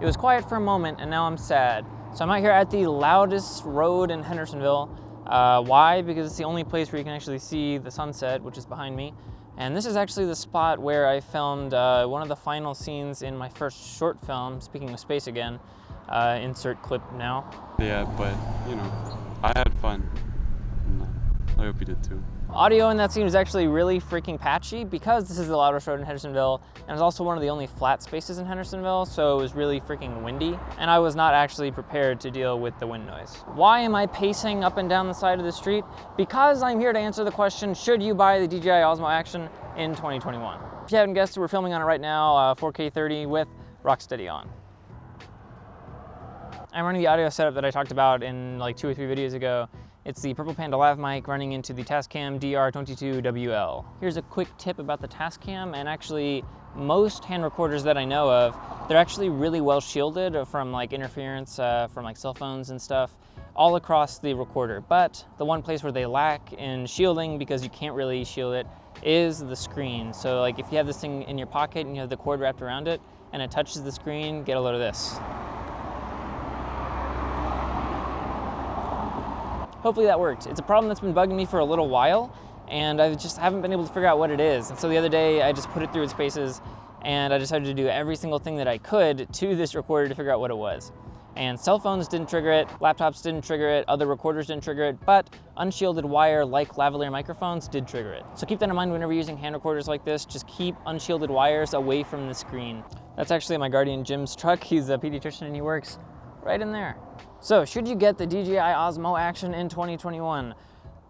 It was quiet for a moment, and now I'm sad. So I'm out here at the loudest road in Hendersonville. Why? Because it's the only place where you can actually see the sunset, which is behind me. And this is actually the spot where I filmed one of the final scenes in my first short film, speaking of space again. Insert clip now. Yeah, but, you know, I had fun. I hope you did too. Audio in that scene was actually really freaking patchy because this is the loudest road in Hendersonville, and it's also one of the only flat spaces in Hendersonville, so it was really freaking windy, and I was not actually prepared to deal with the wind noise. Why am I pacing up and down the side of the street? Because I'm here to answer the question, should you buy the DJI Osmo Action in 2021? If you haven't guessed, we're filming on it right now, 4K 30 with Rocksteady on. I'm running the audio setup that I talked about in like 2 or 3 videos ago. It's the Purple Panda Lav mic running into the Tascam DR22-WL. Here's a quick tip about the Tascam, and actually most hand recorders that I know of, they're actually really well shielded from like interference from like cell phones and stuff all across the recorder. But the one place where they lack in shielding, because you can't really shield it, is the screen. So like if you have this thing in your pocket and you have the cord wrapped around it and it touches the screen, get a load of this. Hopefully that worked. It's a problem that's been bugging me for a little while, and I just haven't been able to figure out what it is. And so the other day, I just put it through its paces, and I decided to do every single thing that I could to this recorder to figure out what it was. And cell phones didn't trigger it, laptops didn't trigger it, other recorders didn't trigger it, but unshielded wire like lavalier microphones did trigger it. So keep that in mind whenever you're using hand recorders like this. Just keep unshielded wires away from the screen. That's actually my guardian Jim's truck. He's a pediatrician and he works right in there. So should you get the DJI Osmo Action in 2021?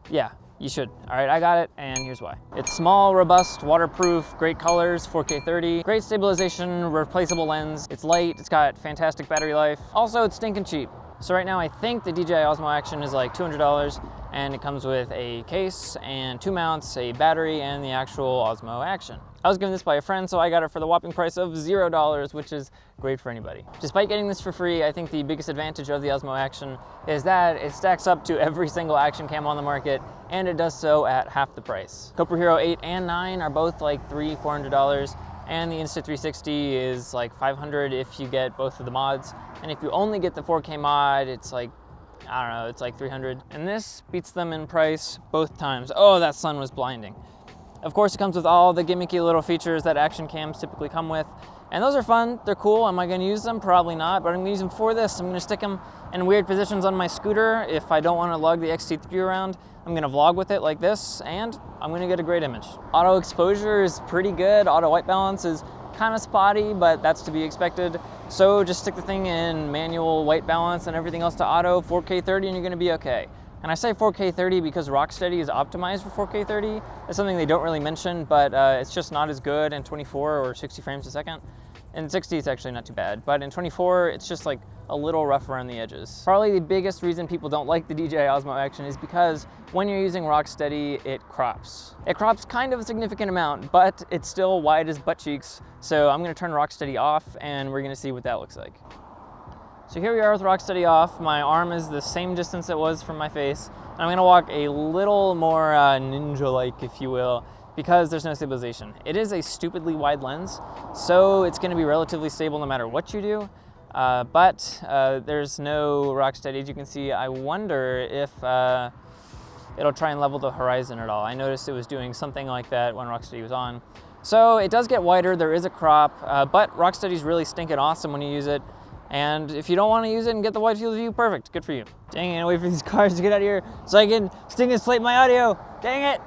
Yeah, you should. All right, I got it, and here's why. It's small, robust, waterproof, great colors, 4K 30, great stabilization, replaceable lens. It's light, it's got fantastic battery life. Also, it's stinking cheap. So right now, I think the DJI Osmo Action is like $200, and it comes with a case and 2 mounts, a battery, and the actual Osmo Action. I was given this by a friend, so I got it for the whopping price of $0, which is great for anybody. Despite getting this for free, I think the biggest advantage of the Osmo Action is that it stacks up to every single action cam on the market, and it does so at half the price. GoPro Hero 8 and 9 are both like $300-400, and the Insta360 is like $500 if you get both of the mods. And if you only get the 4K mod, it's like, I don't know, it's like $300. And this beats them in price both times. Oh, that sun was blinding. Of course, it comes with all the gimmicky little features that action cams typically come with. And those are fun, they're cool. Am I gonna use them? Probably not, but I'm gonna use them for this. I'm gonna stick them in weird positions on my scooter. If I don't wanna lug the X-T3 around, I'm gonna vlog with it like this, and I'm gonna get a great image. Auto exposure is pretty good. Auto white balance is kind of spotty, but that's to be expected. So just stick the thing in manual white balance and everything else to auto, 4K 30, and you're gonna be okay. And I say 4K 30 because Rocksteady is optimized for 4K 30. It's something they don't really mention, but it's just not as good in 24 or 60 frames a second. In 60, it's actually not too bad, but in 24, it's just like a little rough around the edges. Probably the biggest reason people don't like the DJI Osmo Action is because when you're using Rocksteady, it crops. It crops kind of a significant amount, but it's still wide as butt cheeks. So I'm gonna turn Rocksteady off, and we're gonna see what that looks like. So here we are with Rocksteady off. My arm is the same distance it was from my face. And I'm gonna walk a little more ninja-like, if you will, because there's no stabilization. It is a stupidly wide lens, so it's gonna be relatively stable no matter what you do. But there's no Rocksteady, as you can see. I wonder if it'll try and level the horizon at all. I noticed it was doing something like that when Rocksteady was on. So it does get wider, there is a crop, but Rocksteady's really stinking awesome when you use it. And if you don't want to use it and get the wide field of view, perfect, good for you. Dang it, wait for these cars to get out of here so I can sting and slate my audio. Dang it.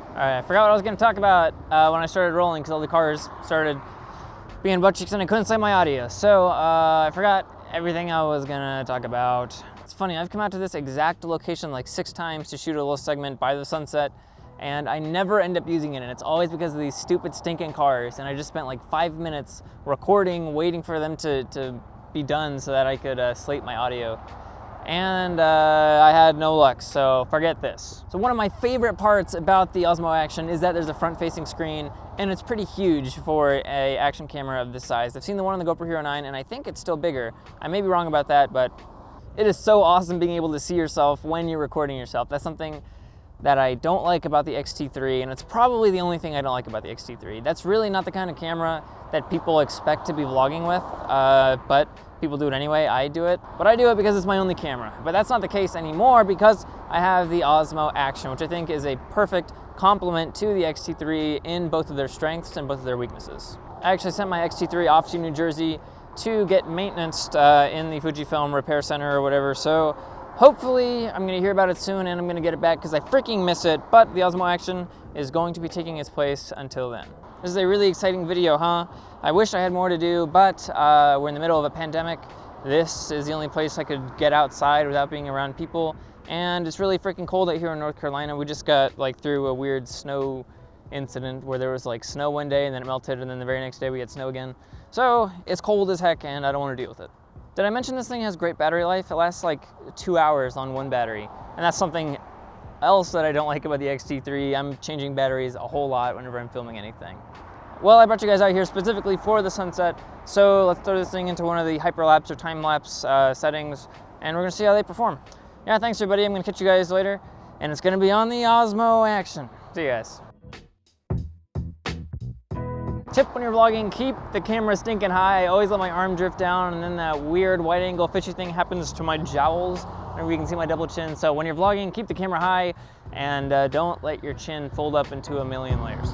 All right, I forgot what I was gonna talk about when I started rolling because all the cars started being butt cheeks and I couldn't slate my audio. So I forgot everything I was gonna talk about. It's funny, I've come out to this exact location like 6 times to shoot a little segment by the sunset, and I never end up using it, and it's always because of these stupid stinking cars, and I just spent like 5 minutes recording, waiting for them to be done so that I could slate my audio. And I had no luck, so forget this. So one of my favorite parts about the Osmo Action is that there's a front-facing screen, and it's pretty huge for a action camera of this size. I've seen the one on the GoPro Hero 9, and I think it's still bigger. I may be wrong about that, but it is so awesome being able to see yourself when you're recording yourself. That's something that I don't like about the X-T3, and it's probably the only thing I don't like about the X-T3. That's really not the kind of camera that people expect to be vlogging with, but people do it anyway. I do it, but I do it because it's my only camera. But that's not the case anymore because I have the Osmo Action, which I think is a perfect complement to the X-T3 in both of their strengths and both of their weaknesses. I actually sent my X-T3 off to New Jersey to get maintenanced in the Fujifilm repair center or whatever, so hopefully I'm gonna hear about it soon and I'm gonna get it back because I freaking miss it, but the Osmo Action is going to be taking its place until then. This is a really exciting video, huh? I wish I had more to do, but we're in the middle of a pandemic. This is the only place I could get outside without being around people, and it's really freaking cold out here in North Carolina. We just got like through a weird snow incident where there was like snow one day and then it melted, and then the very next day we had snow again. So it's cold as heck and I don't want to deal with it. Did I mention this thing has great battery life? It lasts like 2 hours on one battery, and that's something else that I don't like about the X-T3. I'm changing batteries a whole lot whenever I'm filming anything. Well, I brought you guys out here specifically for the sunset, so let's throw this thing into one of the hyperlapse or time-lapse settings, and we're gonna see how they perform. Yeah, thanks everybody. I'm gonna catch you guys later, and it's gonna be on the Osmo Action. See you guys. Tip when you're vlogging, keep the camera stinking high. I always let my arm drift down, and then that weird wide angle fishy thing happens to my jowls. Maybe you can see my double chin. So when you're vlogging, keep the camera high and don't let your chin fold up into a million layers.